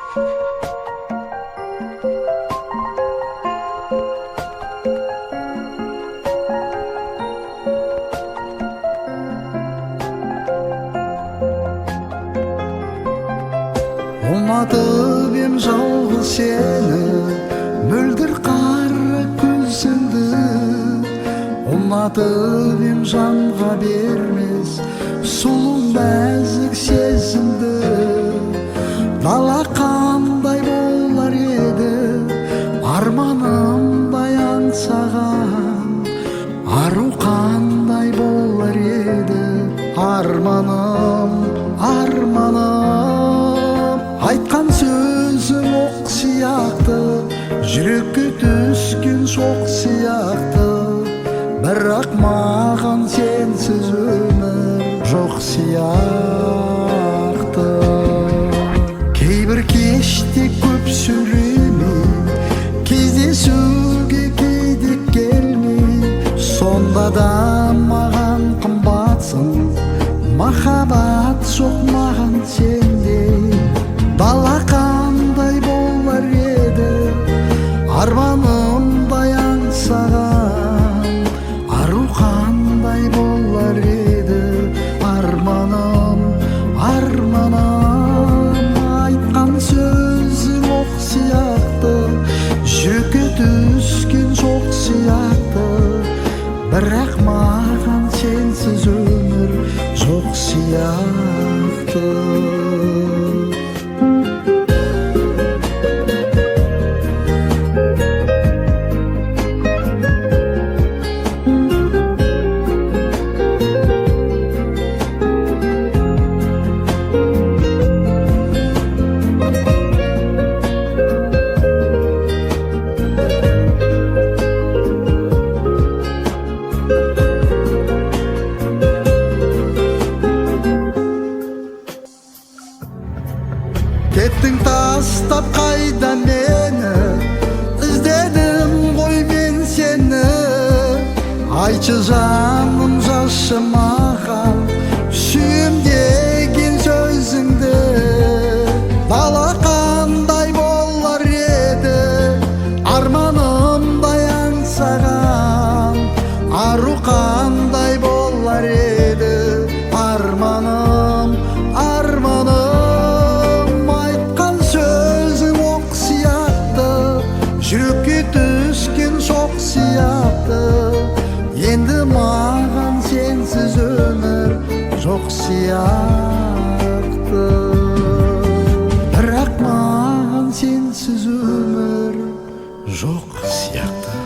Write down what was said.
Ұнатып ем жалғыз сені, мөлдір қара көзіңді. Ұнатып ем жанға бермес сұлу нәзік сезімді. Дала қандай болар еді, арманымдай аңсаған. Ару қандай болар еді, арманым, арманым. Айтқан сөзім оқ сияқты, жүрекке түскен шоқ сияқты. Бірақ маған сенсіз өмір жоқ сияқты. Кейбір кеште көп сөйлемей, кездесуге кейде келмей, сонда да маған қымбатсың. Махаббат жоқ маған сендей. Дала қандай болар еді, арманымдай аңсаған. Ару қандай болар еді, арманым, арманым. Айтқан сөзім оқ сияқты, жүрекке түскен шоқ сияқты. Бірақ маған сенсіз өмір жоқ сияқты. Кеттің тастап қайда мені, іздедім ғой мен сені. Айтшы жаным, жазшы маған сүйем деген сөзіңді. Дала қандай болар еді, арманымдай аңсаған. Ару қандай болар еді, арманым, арманым. Жүрекке түскен шоқ сияқты. Енді маған сенсіз өмір жоқ сияқты. Бірақ маған сенсіз өмір жоқ сияқты.